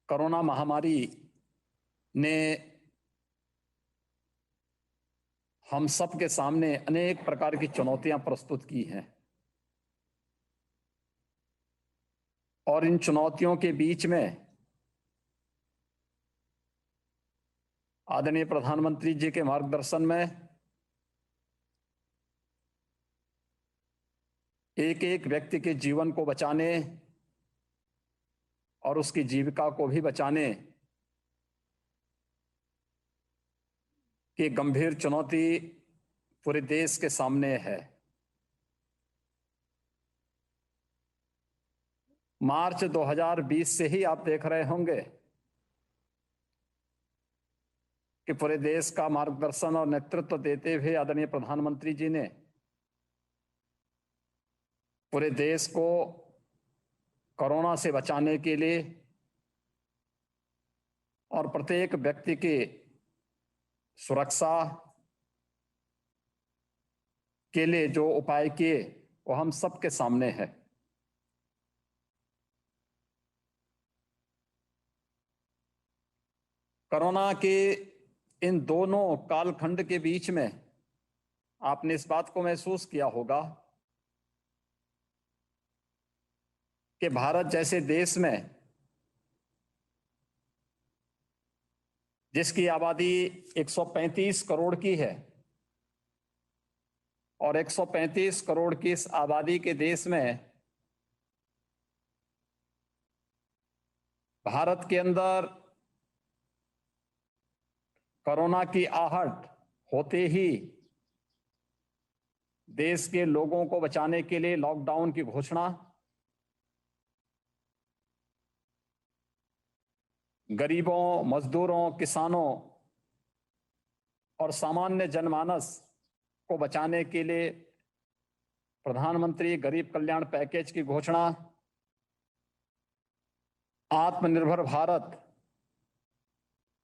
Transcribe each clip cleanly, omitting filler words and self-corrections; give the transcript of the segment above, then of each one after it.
Corona महामारी ने हम सब के सामने अनेक प्रकार की चुनौतियां प्रस्तुत की हैं और इन चुनौतियों के बीच में आदरणीय प्रधानमंत्री जी के मार्गदर्शन में एक एक व्यक्ति के जीवन को बचाने और उसकी जीविका को भी बचाने की गंभीर चुनौती पूरे देश के सामने है। मार्च 2020 से ही आप देख रहे होंगे कि पूरे देश का मार्गदर्शन और नेतृत्व देते हुए आदरणीय प्रधानमंत्री जी ने पूरे देश को कोरोना से बचाने के लिए और प्रत्येक व्यक्ति की सुरक्षा के लिए जो उपाय किए वो हम सबके सामने है। कोरोना के इन दोनों कालखंड के बीच में आपने इस बात को महसूस किया होगा कि भारत जैसे देश में जिसकी आबादी 135 करोड़ की है और 135 करोड़ की इस आबादी के देश में भारत के अंदर कोरोना की आहट होते ही देश के लोगों को बचाने के लिए लॉकडाउन की घोषणा, गरीबों, मजदूरों, किसानों और सामान्य जनमानस को बचाने के लिए प्रधानमंत्री गरीब कल्याण पैकेज की घोषणा, आत्मनिर्भर भारत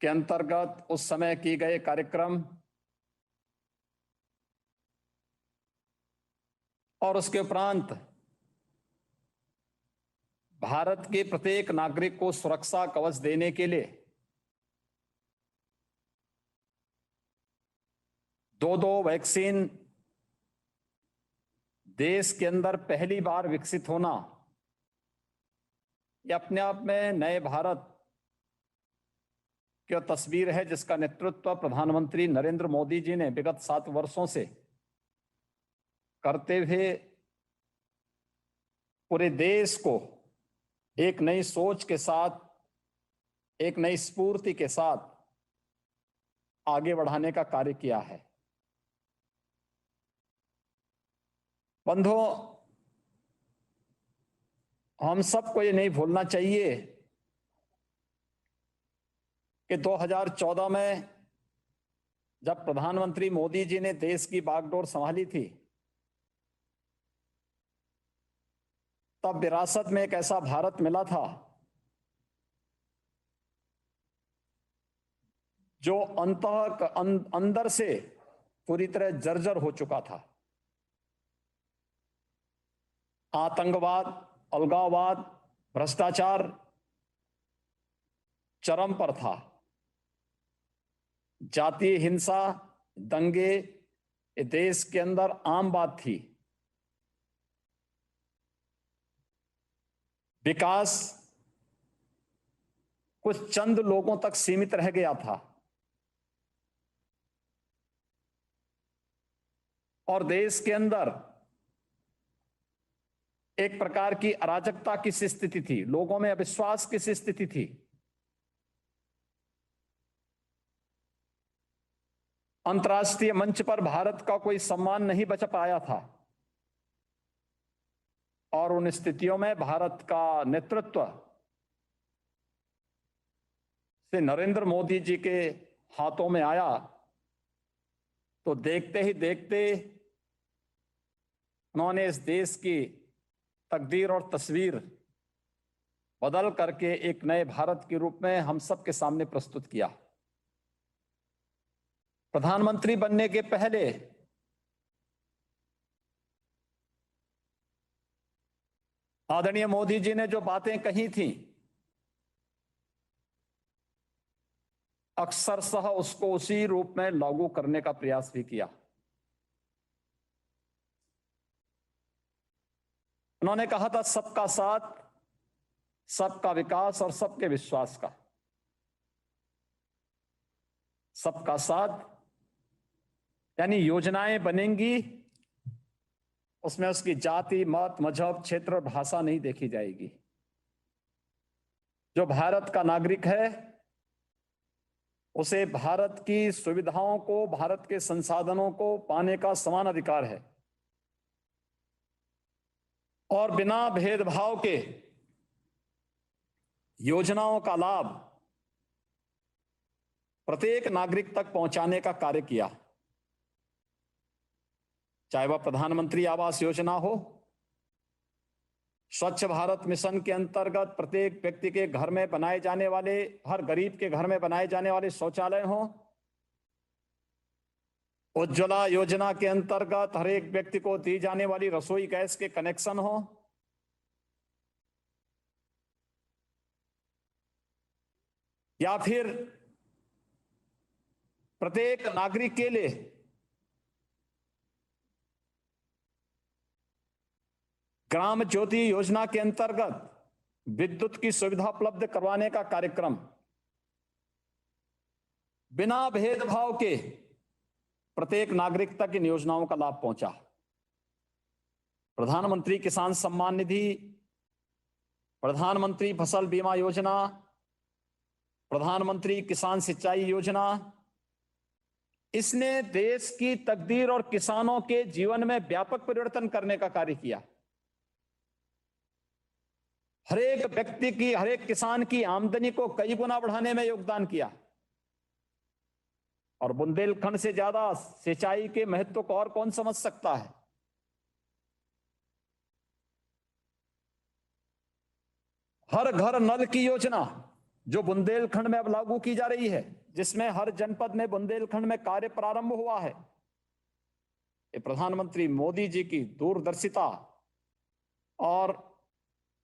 के अंतर्गत उस समय किए गए कार्यक्रम और उसके उपरांत भारत के प्रत्येक नागरिक को सुरक्षा कवच देने के लिए 2 वैक्सीन देश के अंदर पहली बार विकसित होना, यह अपने आप में नए भारत की तस्वीर है जिसका नेतृत्व प्रधानमंत्री नरेंद्र मोदी जी ने विगत 7 वर्षों से करते हुए पूरे देश को एक नई सोच के साथ, एक नई स्फूर्ति के साथ आगे बढ़ाने का कार्य किया है। बंधुओं, हम सबको ये नहीं भूलना चाहिए कि 2014 में जब प्रधानमंत्री मोदी जी ने देश की बागडोर संभाली थी, तब विरासत में एक ऐसा भारत मिला था जो अंदर से पूरी तरह जर्जर हो चुका था। आतंकवाद, अलगाववाद, भ्रष्टाचार चरम पर था। जातीय हिंसा, दंगे देश के अंदर आम बात थी। विकास कुछ चंद लोगों तक सीमित रह गया था और देश के अंदर एक प्रकार की अराजकता की सी स्थिति थी, लोगों में अविश्वास की सी स्थिति थी। अंतर्राष्ट्रीय मंच पर भारत का कोई सम्मान नहीं बच पाया था और उन स्थितियों में भारत का नेतृत्व से नरेंद्र मोदी जी के हाथों में आया तो देखते ही देखते उन्होंने इस देश की तकदीर और तस्वीर बदल करके एक नए भारत के रूप में हम सबके सामने प्रस्तुत किया। प्रधानमंत्री बनने के पहले आदरणीय मोदी जी ने जो बातें कही थी अक्सरशः उसको उसी रूप में लागू करने का प्रयास भी किया। उन्होंने कहा था सबका साथ, सबका विकास और सबके विश्वास का। सबका साथ यानी योजनाएं बनेंगी, उसमें उसकी जाति, मत, मजहब, क्षेत्र और भाषा नहीं देखी जाएगी। जो भारत का नागरिक है उसे भारत की सुविधाओं को, भारत के संसाधनों को पाने का समान अधिकार है और बिना भेदभाव के योजनाओं का लाभ प्रत्येक नागरिक तक पहुंचाने का कार्य किया। चाहे वह प्रधानमंत्री आवास योजना हो, स्वच्छ भारत मिशन के अंतर्गत प्रत्येक व्यक्ति के घर में बनाए जाने वाले, हर गरीब के घर में बनाए जाने वाले शौचालय हो, उज्ज्वला योजना के अंतर्गत हर एक व्यक्ति को दी जाने वाली रसोई गैस के कनेक्शन हो, या फिर प्रत्येक नागरिक के लिए ग्राम ज्योति योजना के अंतर्गत विद्युत की सुविधा उपलब्ध करवाने का कार्यक्रम बिना भेदभाव के प्रत्येक नागरिक तक इन योजनाओं का लाभ पहुंचा। प्रधानमंत्री किसान सम्मान निधि, प्रधानमंत्री फसल बीमा योजना, प्रधानमंत्री किसान सिंचाई योजना, इसने देश की तकदीर और किसानों के जीवन में व्यापक परिवर्तन करने का कार्य किया। हर एक व्यक्ति की, हर एक किसान की आमदनी को कई गुना बढ़ाने में योगदान किया और बुंदेलखंड से ज्यादा सिंचाई के महत्व को और कौन समझ सकता है। हर घर नल की योजना जो बुंदेलखंड में अब लागू की जा रही है, जिसमें हर जनपद में बुंदेलखंड में कार्य प्रारंभ हुआ है, ये प्रधानमंत्री मोदी जी की दूरदर्शिता और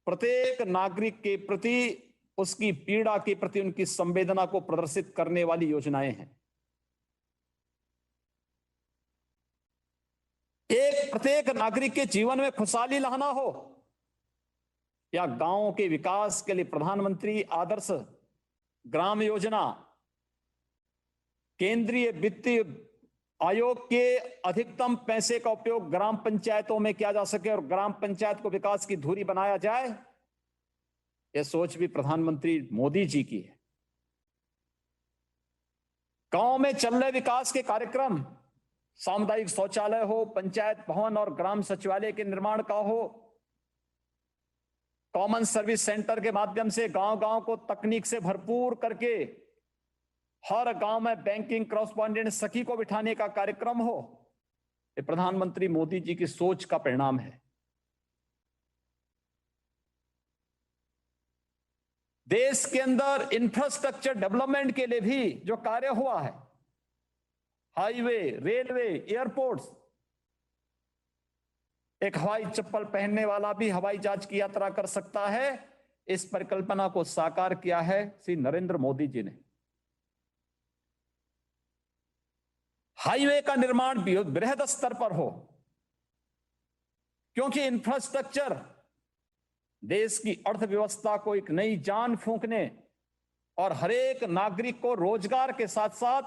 प्रत्येक नागरिक के प्रति, उसकी पीड़ा के प्रति उनकी संवेदना को प्रदर्शित करने वाली योजनाएं हैं। एक प्रत्येक नागरिक के जीवन में खुशहाली लाना हो या गांवों के विकास के लिए प्रधानमंत्री आदर्श ग्राम योजना, केंद्रीय वित्तीय आयोग के अधिकतम पैसे का उपयोग ग्राम पंचायतों में किया जा सके और ग्राम पंचायत को विकास की धुरी बनाया जाए, यह सोच भी प्रधानमंत्री मोदी जी की है। गांव में चल रहे विकास के कार्यक्रम, सामुदायिक शौचालय हो, पंचायत भवन और ग्राम सचिवालय के निर्माण का हो, कॉमन सर्विस सेंटर के माध्यम से गांव-गांव को तकनीक से भरपूर करके हर गांव में बैंकिंग कॉरेस्पॉन्डेंट सखी को बिठाने का कार्यक्रम हो, ये प्रधानमंत्री मोदी जी की सोच का परिणाम है। देश के अंदर इंफ्रास्ट्रक्चर डेवलपमेंट के लिए भी जो कार्य हुआ है, हाईवे, रेलवे, एयरपोर्ट्स, एक हवाई चप्पल पहनने वाला भी हवाई जहाज की यात्रा कर सकता है, इस परिकल्पना को साकार किया है श्री नरेंद्र मोदी जी ने। हाईवे का निर्माण भी बृहद स्तर पर हो, क्योंकि इंफ्रास्ट्रक्चर देश की अर्थव्यवस्था को एक नई जान फूंकने और हर एक नागरिक को रोजगार के साथ साथ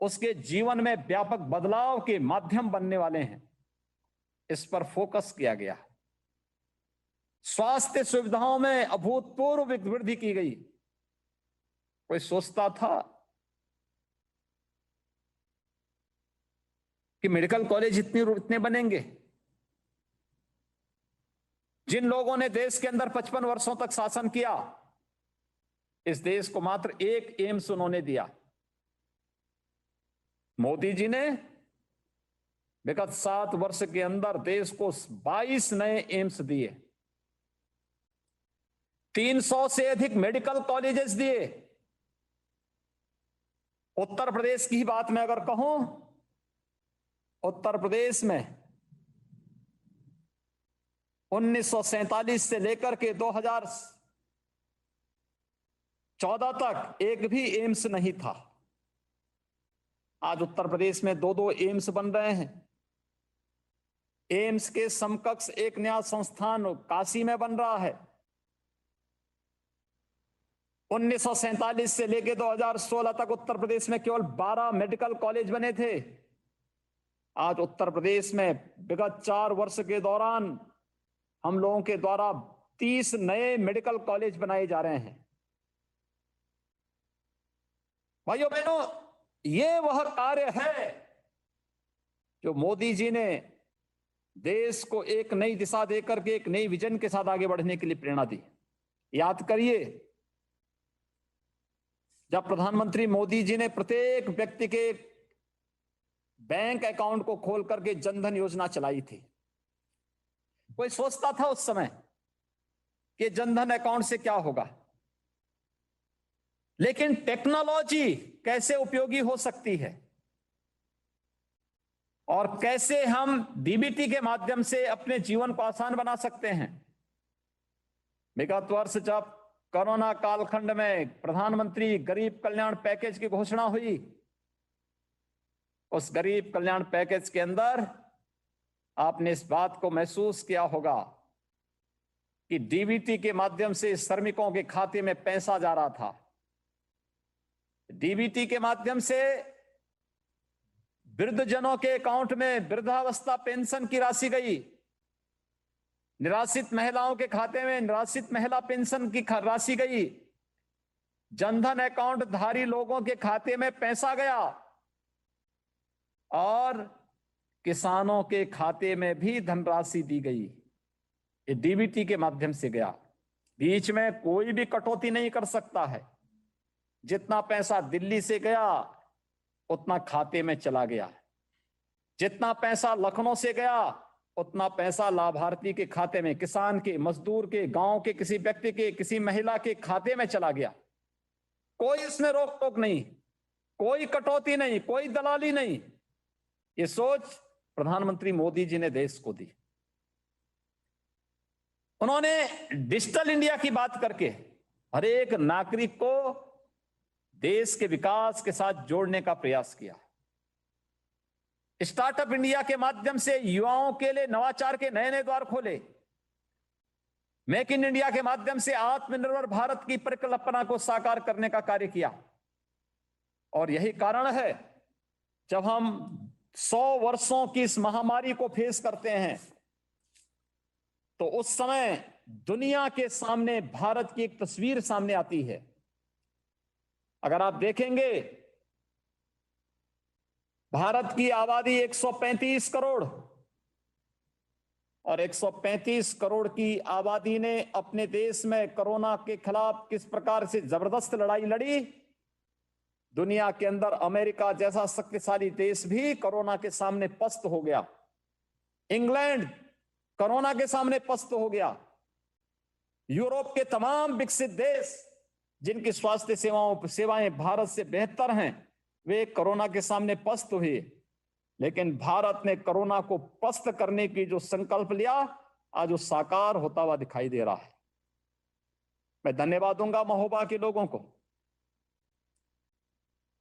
उसके जीवन में व्यापक बदलाव के माध्यम बनने वाले हैं। इस पर फोकस किया गया। स्वास्थ्य सुविधाओं में अभूतपूर्व वृद्धि की गई। कोई सोचता था कि मेडिकल कॉलेज इतने बनेंगे? जिन लोगों ने देश के अंदर 55 वर्षों तक शासन किया, इस देश को मात्र एक एम्स उन्होंने दिया। मोदी जी ने विगत 7 वर्ष के अंदर देश को 22 नए एम्स दिए, 300 से अधिक मेडिकल कॉलेजेस दिए। उत्तर प्रदेश की बात मैं अगर कहूं, उत्तर प्रदेश में 1947 से लेकर के 2014 तक एक भी एम्स नहीं था। आज उत्तर प्रदेश में 2-2 एम्स बन रहे हैं। एम्स के समकक्ष एक नया संस्थान काशी में बन रहा है। 1947 से लेकर 2016 तक उत्तर प्रदेश में केवल 12 मेडिकल कॉलेज बने थे। आज उत्तर प्रदेश में विगत 4 वर्ष के दौरान हम लोगों के द्वारा 30 नए मेडिकल कॉलेज बनाए जा रहे हैं। भाइयों बहनों, ये वह कार्य है जो मोदी जी ने देश को एक नई दिशा देकर के एक नई विजन के साथ आगे बढ़ने के लिए प्रेरणा दी। याद करिए, जब प्रधानमंत्री मोदी जी ने प्रत्येक व्यक्ति के बैंक अकाउंट को खोल करके जनधन योजना चलाई थी, कोई सोचता था उस समय कि जनधन अकाउंट से क्या होगा? लेकिन टेक्नोलॉजी कैसे उपयोगी हो सकती है और कैसे हम डीबीटी के माध्यम से अपने जीवन को आसान बना सकते हैं। विगत वर्ष जब कोरोना कालखंड में प्रधानमंत्री गरीब कल्याण पैकेज की घोषणा हुई, उस गरीब कल्याण पैकेज के अंदर आपने इस बात को महसूस किया होगा कि डीबीटी के माध्यम से श्रमिकों के खाते में पैसा जा रहा था। डीबीटी के माध्यम से वृद्धजनों के अकाउंट में वृद्धावस्था पेंशन की राशि गई, निराश्रित महिलाओं के खाते में निराश्रित महिला पेंशन की राशि गई, जनधन अकाउंट धारी लोगों के खाते में पैसा गया और किसानों के खाते में भी धनराशि दी गई। ये डीबीटी के माध्यम से गया। बीच में कोई भी कटौती नहीं कर सकता है। जितना पैसा दिल्ली से गया उतना खाते में चला गया, जितना पैसा लखनऊ से गया उतना पैसा लाभार्थी के खाते में, किसान के, मजदूर के, गांव के किसी व्यक्ति के, किसी महिला के खाते में चला गया। कोई इसमें रोक टोक नहीं, कोई कटौती नहीं, कोई दलाली नहीं। ये सोच प्रधानमंत्री मोदी जी ने देश को दी। उन्होंने डिजिटल इंडिया की बात करके हर एक नागरिक को देश के विकास के साथ जोड़ने का प्रयास किया। स्टार्टअप इंडिया के माध्यम से युवाओं के लिए नवाचार के नए नए द्वार खोले। मेक इन इंडिया के माध्यम से आत्मनिर्भर भारत की परिकल्पना को साकार करने का कार्य किया। और यही कारण है जब हम 100 वर्षों की इस महामारी को फेस करते हैं तो उस समय दुनिया के सामने भारत की एक तस्वीर सामने आती है। अगर आप देखेंगे, भारत की आबादी 135 करोड़ और 135 करोड़ की आबादी ने अपने देश में कोरोना के खिलाफ किस प्रकार से जबरदस्त लड़ाई लड़ी। दुनिया के अंदर अमेरिका जैसा शक्तिशाली देश भी कोरोना के सामने पस्त हो गया। इंग्लैंड कोरोना के सामने पस्त हो गया। यूरोप के तमाम विकसित देश जिनकी स्वास्थ्य सेवाएं भारत से बेहतर हैं, वे कोरोना के सामने पस्त हुए। लेकिन भारत ने कोरोना को पस्त करने की जो संकल्प लिया, आज वो साकार होता हुआ दिखाई दे रहा है। मैं धन्यवाद दूंगा महोबा के लोगों को।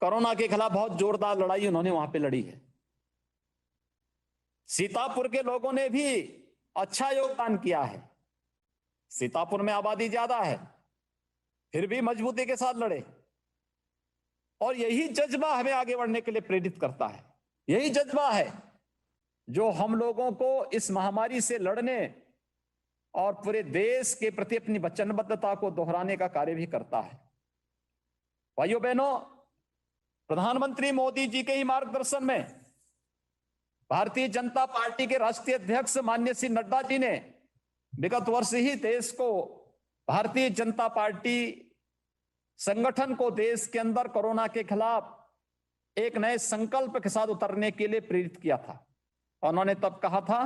कोरोना के खिलाफ बहुत जोरदार लड़ाई उन्होंने वहां पे लड़ी है। सीतापुर के लोगों ने भी अच्छा योगदान किया है। सीतापुर में आबादी ज्यादा है, फिर भी मजबूती के साथ लड़े। और यही जज्बा हमें आगे बढ़ने के लिए प्रेरित करता है। यही जज्बा है जो हम लोगों को इस महामारी से लड़ने और पूरे देश के प्रति अपनी वचनबद्धता को दोहराने का कार्य भी करता है। भाइयों बहनों, प्रधानमंत्री मोदी जी के ही मार्गदर्शन में भारतीय जनता पार्टी के राष्ट्रीय अध्यक्ष माननीय श्री नड्डा जी ने विगत वर्ष ही देश को, भारतीय जनता पार्टी संगठन को देश के अंदर कोरोना के खिलाफ एक नए संकल्प के साथ उतरने के लिए प्रेरित किया था। और उन्होंने तब कहा था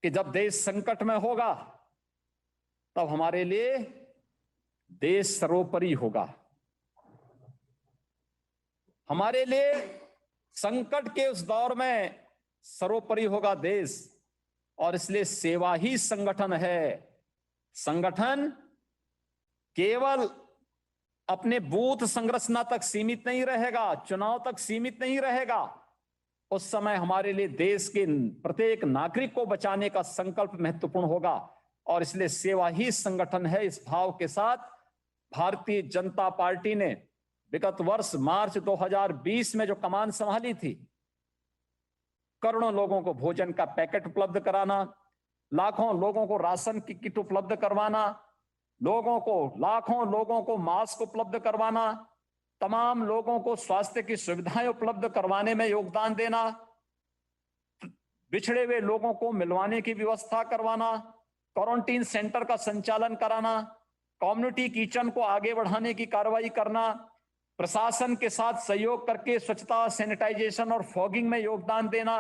कि जब देश संकट में होगा तब हमारे लिए देश सर्वोपरि होगा। हमारे लिए संकट के उस दौर में सर्वोपरि होगा देश, और इसलिए सेवा ही संगठन है। संगठन केवल अपने बूथ संरचना तक सीमित नहीं रहेगा, चुनाव तक सीमित नहीं रहेगा, उस समय हमारे लिए देश के प्रत्येक नागरिक को बचाने का संकल्प महत्वपूर्ण होगा। और इसलिए सेवा ही संगठन है, इस भाव के साथ भारतीय जनता पार्टी ने विगत वर्ष मार्च 2020 में जो कमान संभाली थी, करोड़ों लोगों को भोजन का पैकेट उपलब्ध कराना, लाखों लोगों को राशन की किट उपलब्ध करवाना, लाखों लोगों को मास्क उपलब्ध करवाना, तमाम लोगों को स्वास्थ्य की सुविधाएं उपलब्ध करवाने में योगदान देना, बिछड़े हुए लोगों को मिलवाने की व्यवस्था करवाना, क्वारंटीन सेंटर का संचालन कराना, कम्युनिटी किचन को आगे बढ़ाने की कार्रवाई करना, प्रशासन के साथ सहयोग करके स्वच्छता, सैनिटाइजेशन और फॉगिंग में योगदान देना,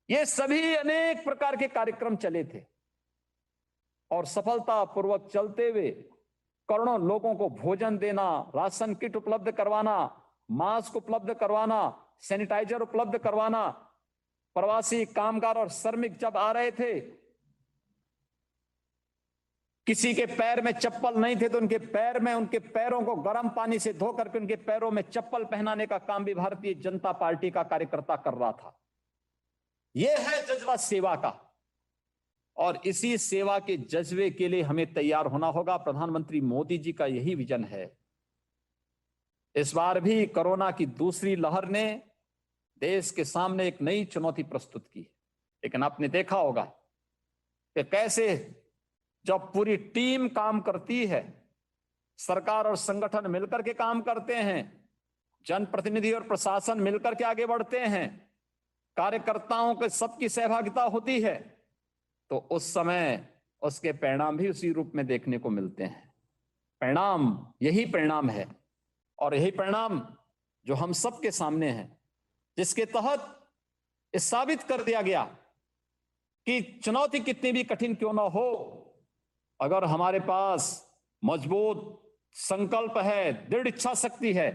ये सभी अनेक प्रकार के कार्यक्रम चले थे और सफलतापूर्वक चलते हुए करोड़ों लोगों को भोजन देना, राशन किट उपलब्ध करवाना, मास्क उपलब्ध करवाना, सैनिटाइजर उपलब्ध करवाना, प्रवासी कामगार और श्रमिक जब आ रहे थे, किसी के पैर में चप्पल नहीं थे तो उनके पैरों को गर्म पानी से धो करके उनके पैरों में चप्पल पहनाने का काम भी भारतीय जनता पार्टी का कार्यकर्ता कर रहा था। यह है जज्बा सेवा का, और इसी सेवा के जज्बे के लिए हमें तैयार होना होगा। प्रधानमंत्री मोदी जी का यही विजन है। इस बार भी कोरोना की दूसरी लहर ने देश के सामने एक नई चुनौती प्रस्तुत की, लेकिन आपने देखा होगा कि कैसे जब पूरी टीम काम करती है, सरकार और संगठन मिलकर के काम करते हैं, जनप्रतिनिधि और प्रशासन मिलकर के आगे बढ़ते हैं, कार्यकर्ताओं के सबकी सहभागिता होती है, तो उस समय उसके परिणाम भी उसी रूप में देखने को मिलते हैं। यही परिणाम है, और यही परिणाम जो हम सबके सामने है, जिसके तहत इस साबित कर दिया गया कि चुनौती कितनी भी कठिन क्यों ना हो, अगर हमारे पास मजबूत संकल्प है, दृढ़ इच्छा शक्ति है,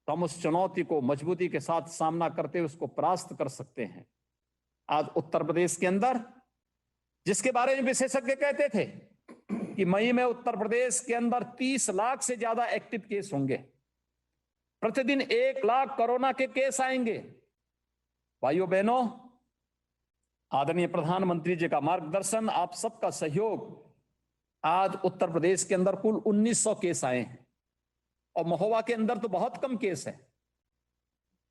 तो हम उस चुनौती को मजबूती के साथ सामना करते हुए उसको परास्त कर सकते हैं। आज उत्तर प्रदेश के अंदर, जिसके बारे में विशेषज्ञ कहते थे कि मई में उत्तर प्रदेश के अंदर 30 लाख से ज्यादा एक्टिव केस होंगे, प्रतिदिन 1 लाख कोरोना के केस आएंगे। भाइयों बहनों, आदरणीय प्रधानमंत्री जी का मार्गदर्शन, आप सबका सहयोग, आज उत्तर प्रदेश के अंदर कुल 1900 केस आए हैं, और महोबा के अंदर तो बहुत कम केस है,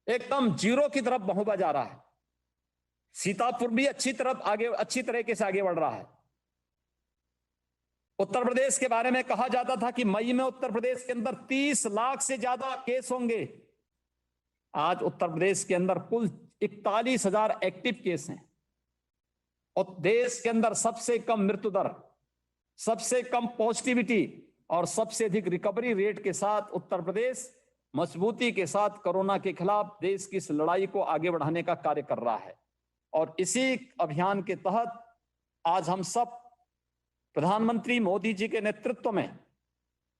एकदम जीरो की तरफ महोबा जा रहा है। सीतापुर भी अच्छी तरीके से आगे बढ़ रहा है। उत्तर प्रदेश के बारे में कहा जाता था कि मई में उत्तर प्रदेश के अंदर 30 लाख से ज्यादा केस होंगे। आज उत्तर प्रदेश के अंदर कुल 41,000 एक्टिव केस हैं, और देश के अंदर सबसे कम मृत्यु दर, सबसे कम पॉजिटिविटी और सबसे अधिक रिकवरी रेट के साथ उत्तर प्रदेश मजबूती के साथ कोरोना के खिलाफ देश की इस लड़ाई को आगे बढ़ाने का कार्य कर रहा है। और इसी अभियान के तहत आज हम सब प्रधानमंत्री मोदी जी के नेतृत्व में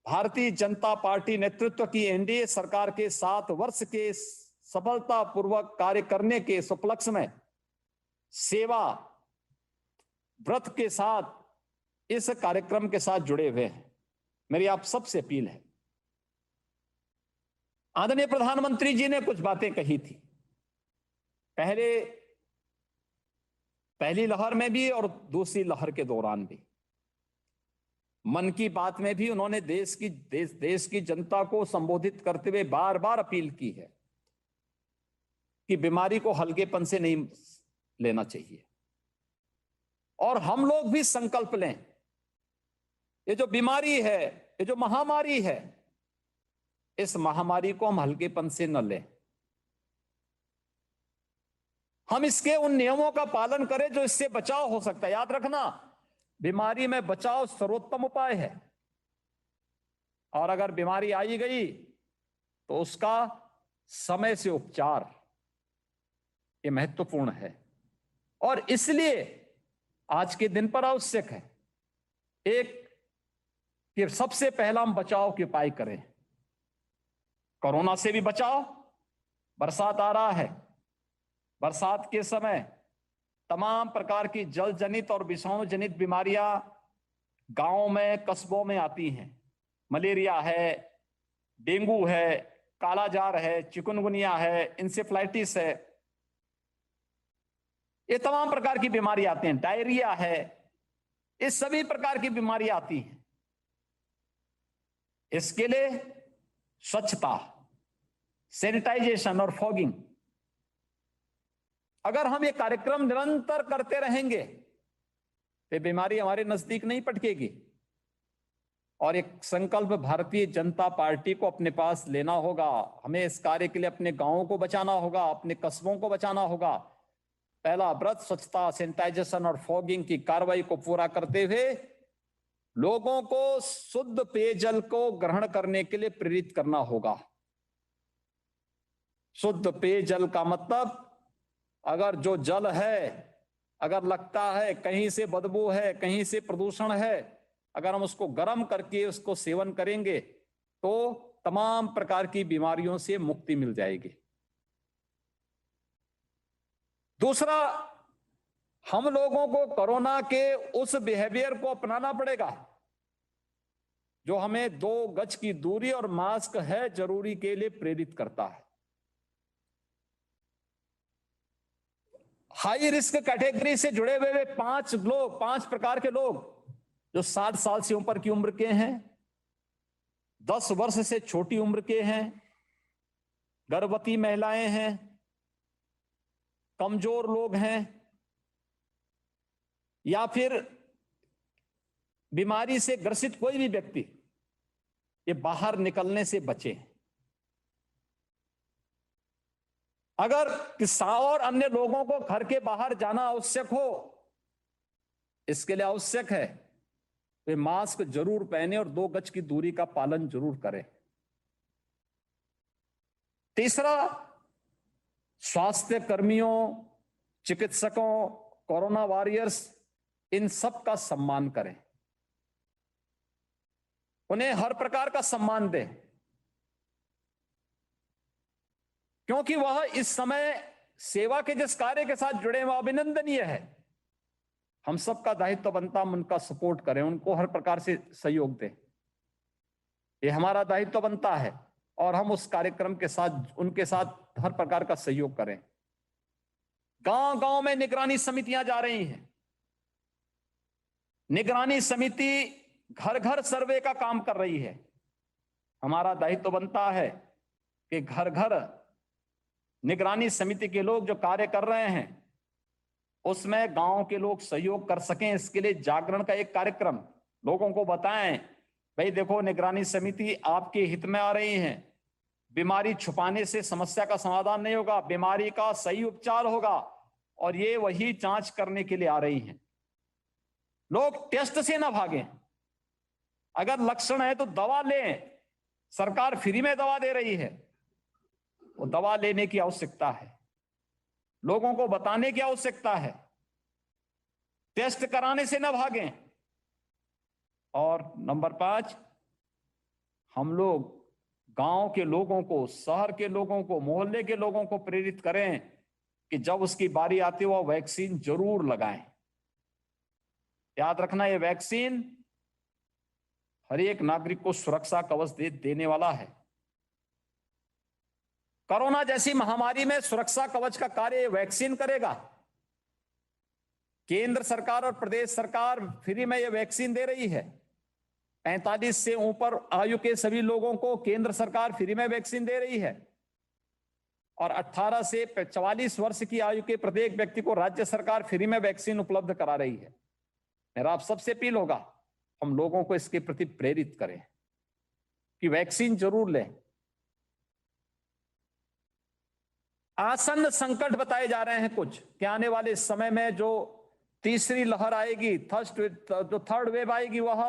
भारतीय जनता पार्टी नेतृत्व की एनडीए सरकार के 7 वर्ष के सफलतापूर्वक कार्य करने के इस उपलक्ष्य में सेवा व्रत के साथ इस कार्यक्रम के साथ जुड़े हुए हैं। मेरी आप सबसे अपील है, आदरणीय प्रधानमंत्री जी ने कुछ बातें कही थी पहली लहर में भी और दूसरी लहर के दौरान भी। मन की बात में भी उन्होंने देश की जनता को संबोधित करते हुए बार बार अपील की है कि बीमारी को हल्केपन से नहीं लेना चाहिए, और हम लोग भी संकल्प लें, ये जो बीमारी है, ये जो महामारी है, इस महामारी को हम हल्केपन से न लें। हम इसके उन नियमों का पालन करें जो इससे बचाव हो सकता है। याद रखना, बीमारी में बचाव सर्वोत्तम उपाय है, और अगर बीमारी आई गई तो उसका समय से उपचार ये महत्वपूर्ण है, और इसलिए आज के दिन पर आवश्यक है कि सबसे पहला हम बचाव के उपाय करें। कोरोना से भी बचाव, बरसात आ रहा है, बरसात के समय तमाम प्रकार की जल जनित और विषाणु जनित बीमारियां गांवों में, कस्बों में आती हैं। मलेरिया है, डेंगू है, कालाजार है, चिकनगुनिया है, इंसेफ्लाइटिस है, ये तमाम प्रकार की बीमारी आती हैं, डायरिया है, इस सभी प्रकार की बीमारी आती हैं। इसके लिए स्वच्छता, सैनिटाइजेशन और फॉगिंग, अगर हम ये कार्यक्रम निरंतर करते रहेंगे तो बीमारी हमारे नजदीक नहीं पटकेगी। और एक संकल्प भारतीय जनता पार्टी को अपने पास लेना होगा। हमें इस कार्य के लिए अपने गांवों को बचाना होगा, अपने कस्बों को बचाना होगा। पहला व्रत स्वच्छता, सैनिटाइजेशन और फॉगिंग की कार्रवाई को पूरा करते हुए लोगों को शुद्ध पेयजल को ग्रहण करने के लिए प्रेरित करना होगा। शुद्ध पेयजल का मतलब, अगर जो जल है, अगर लगता है कहीं से बदबू है, कहीं से प्रदूषण है, अगर हम उसको गर्म करके उसको सेवन करेंगे तो तमाम प्रकार की बीमारियों से मुक्ति मिल जाएगी। दूसरा, हम लोगों को कोरोना के उस बिहेवियर को अपनाना पड़ेगा जो हमें 2 गज की दूरी और मास्क है जरूरी के लिए प्रेरित करता है। हाई रिस्क कैटेगरी से जुड़े हुए 5 प्रकार के लोग जो 60 साल से ऊपर की उम्र के हैं, 10 वर्ष से छोटी उम्र के हैं, गर्भवती महिलाएं हैं, कमजोर लोग हैं, या फिर बीमारी से ग्रसित कोई भी व्यक्ति, ये बाहर निकलने से बचे। अगर किसी और अन्य लोगों को घर के बाहर जाना आवश्यक हो, इसके लिए आवश्यक है वे मास्क जरूर पहने और 2 गज की दूरी का पालन जरूर करें। तीसरा, स्वास्थ्य कर्मियों, चिकित्सकों, कोरोना वॉरियर्स, इन सब का सम्मान करें, उन्हें हर प्रकार का सम्मान दें, क्योंकि वह इस समय सेवा के जिस कार्य के साथ जुड़े वह अभिनंदनीय है। हम सबका दायित्व बनता है उनका सपोर्ट करें, उनको हर प्रकार से सहयोग दें, ये हमारा दायित्व बनता है और हम उस कार्यक्रम के साथ उनके साथ हर प्रकार का सहयोग करें। गांव-गांव में निगरानी समितियां जा रही हैं। निगरानी समिति घर-घर सर्वे का काम कर रही है। हमारा दायित्व बनता है कि घर-घर निगरानी समिति के लोग जो कार्य कर रहे हैं उसमें गांव के लोग सहयोग कर सकें। इसके लिए जागरण का एक कार्यक्रम, लोगों को बताएं, भाई देखो निगरानी समिति आपके हित में आ रही है, बीमारी छुपाने से समस्या का समाधान नहीं होगा, बीमारी का सही उपचार होगा, और ये वही जांच करने के लिए आ रही हैं। लोग टेस्ट से ना भागें, अगर लक्षण है तो दवा लें, सरकार फ्री में दवा दे रही है, वो दवा लेने की आवश्यकता है, लोगों को बताने की आवश्यकता है, टेस्ट कराने से ना भागें। और नंबर 5, हम लोग गांव के लोगों को, शहर के लोगों को, मोहल्ले के लोगों को प्रेरित करें कि जब उसकी बारी आती है वह वैक्सीन जरूर लगाएं। याद रखना, ये वैक्सीन हर एक नागरिक को सुरक्षा कवच देने वाला है। कोरोना जैसी महामारी में सुरक्षा कवच का कार्य वैक्सीन करेगा। केंद्र सरकार और प्रदेश सरकार फ्री में यह वैक्सीन दे रही है। 45 से ऊपर आयु के सभी लोगों को केंद्र सरकार फ्री में वैक्सीन दे रही है, और 18 से 44 वर्ष की आयु के प्रत्येक व्यक्ति को राज्य सरकार फ्री में वैक्सीन उपलब्ध करा रही है। मेरा आप सबसे अपील होगा, हम लोगों को इसके प्रति प्रेरित करें कि वैक्सीन जरूर लें। आसन्न संकट बताए जा रहे हैं कुछ कि आने वाले समय में जो तीसरी लहर आएगी, जो थर्ड वेव आएगी, वह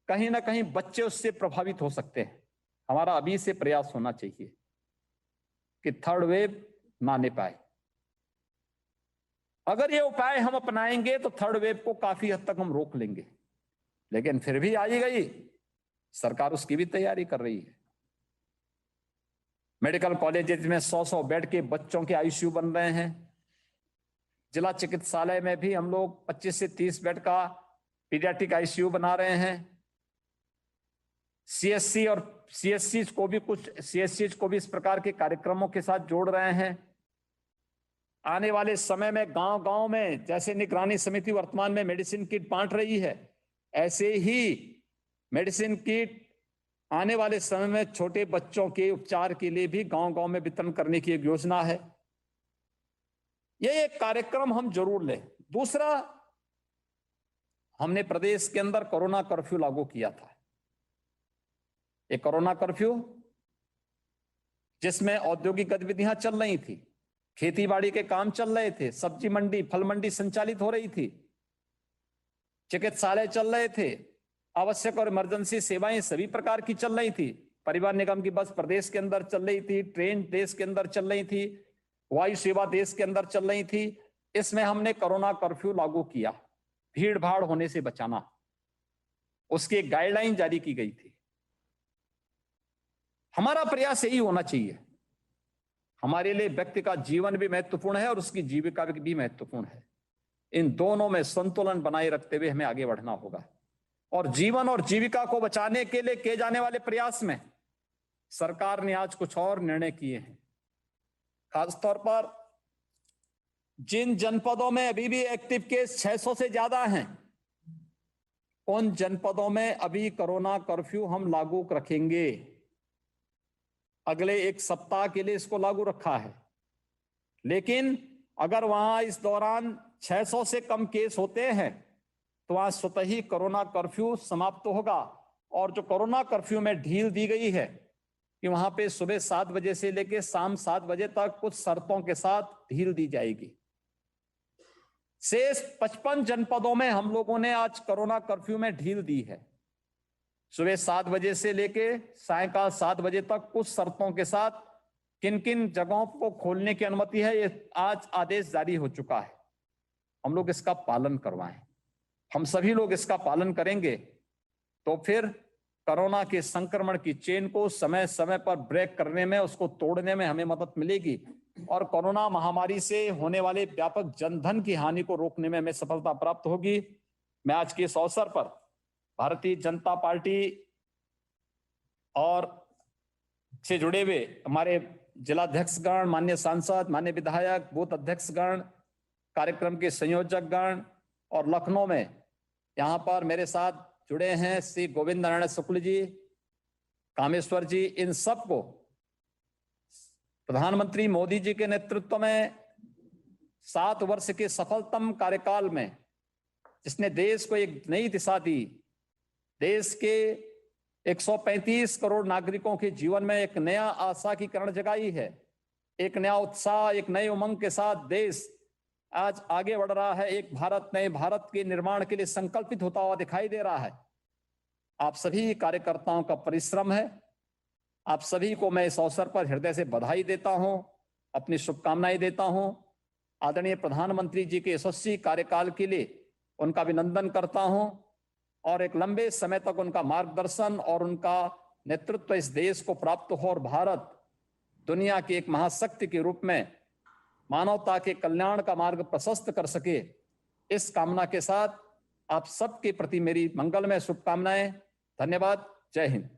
कहीं ना कहीं बच्चे उससे प्रभावित हो सकते हैं। हमारा अभी से प्रयास होना चाहिए कि थर्ड वेव ना आने पाए। अगर ये उपाय हम अपनाएंगे तो थर्ड वेव को काफी हद तक हम रोक लेंगे, लेकिन फिर भी आई गई, सरकार उसकी भी तैयारी कर रही है। मेडिकल कॉलेजेस में 100-100 बेड के बच्चों के आईसीयू बन रहे हैं। जिला चिकित्सालय में भी हम लोग 25 से 30 बेड का पीडियाट्रिक आईसीयू बना रहे हैं। सीएससी और सीएससी को भी इस प्रकार के कार्यक्रमों के साथ जोड़ रहे हैं। आने वाले समय में गांव-गांव में जैसे निगरानी समिति वर्तमान में मेडिसिन किट बांट रही है, ऐसे ही मेडिसिन किट आने वाले समय में छोटे बच्चों के उपचार के लिए भी गांव-गांव में वितरण करने की एक योजना है। यह एक कार्यक्रम हम जरूर लें। दूसरा, हमने प्रदेश के अंदर कोरोना कर्फ्यू लागू किया था। एक कोरोना कर्फ्यू जिसमें औद्योगिक गतिविधियां चल रही थी, खेतीबाड़ी के काम चल रहे थे, सब्जी मंडी, फल मंडी संचालित हो रही थी, चिकित्सालय चल रहे थे, आवश्यक और इमरजेंसी सेवाएं सभी प्रकार की चल रही थी। परिवहन निगम की बस प्रदेश के अंदर चल रही थी, ट्रेन देश के अंदर चल रही थी, वायु सेवा देश के अंदर चल रही थी। इसमें हमने कोरोना कर्फ्यू लागू किया, भीड़ भाड़ होने से बचाना, उसकी एक गाइडलाइन जारी की गई थी। हमारा प्रयास यही होना चाहिए। हमारे लिए व्यक्ति का जीवन भी महत्वपूर्ण है और उसकी जीविका भी महत्वपूर्ण है। इन दोनों में संतुलन बनाए रखते हुए हमें आगे बढ़ना होगा। और जीवन और जीविका को बचाने के लिए किए जाने वाले प्रयास में सरकार ने आज कुछ और निर्णय किए हैं। खासतौर पर जिन जनपदों में अभी भी एक्टिव केस 600 से ज्यादा हैं, उन जनपदों में अभी कोरोना कर्फ्यू हम लागू रखेंगे। अगले एक सप्ताह के लिए इसको लागू रखा है, लेकिन अगर वहां इस दौरान 600 से कम केस होते हैं तो वहां स्वतः ही कोरोना कर्फ्यू समाप्त होगा। और जो कोरोना कर्फ्यू में ढील दी गई है कि वहां पे सुबह 7 बजे से लेकर शाम 7 बजे तक कुछ शर्तों के साथ ढील दी जाएगी। शेष 55 जनपदों में हम लोगों ने आज कोरोना कर्फ्यू में ढील दी है। सुबह 7 बजे से लेके सायंकाल 7 बजे तक कुछ शर्तों के साथ किन किन जगहों को खोलने की अनुमति है, ये आज आदेश जारी हो चुका है। हम लोग इसका पालन करवाएं। हम सभी लोग इसका पालन करेंगे तो फिर कोरोना के संक्रमण की चेन को समय समय पर ब्रेक करने में, उसको तोड़ने में हमें मदद मिलेगी और कोरोना महामारी से होने वाले व्यापक जनधन की हानि को रोकने में हमें सफलता प्राप्त होगी। मैं आज के इस अवसर पर भारतीय जनता पार्टी और से जुड़े हुए हमारे जिलाध्यक्षगण, माननीय सांसद, माननीय विधायक, बूथ अध्यक्षगण, कार्यक्रम के संयोजकगण और लखनऊ में यहाँ पर मेरे साथ जुड़े हैं श्री गोविंद नारायण शुक्ल जी, कामेश्वर जी, इन सबको प्रधानमंत्री मोदी जी के नेतृत्व में 7 वर्ष के सफलतम कार्यकाल में, जिसने देश को एक नई दिशा दी, देश के 135 करोड़ नागरिकों के जीवन में एक नया आशा की किरण जगाई है, एक नया उत्साह, एक नए उमंग के साथ देश आज आगे बढ़ रहा है। एक भारत नए भारत के निर्माण के लिए संकल्पित होता हुआ दिखाई दे रहा है। आप सभी कार्यकर्ताओं का परिश्रम है। आप सभी को मैं इस अवसर पर हृदय से बधाई देता हूं, अपनी शुभकामनाएं देता हूं। आदरणीय प्रधानमंत्री जी के यशस्वी कार्यकाल के लिए उनका अभिनंदन करता हूं और एक लंबे समय तक उनका मार्गदर्शन और उनका नेतृत्व इस देश को प्राप्त हो और भारत दुनिया की एक महाशक्ति के रूप में मानवता के कल्याण का मार्ग प्रशस्त कर सके, इस कामना के साथ आप सबके प्रति मेरी मंगलमय शुभकामनाएं। धन्यवाद। जय हिंद।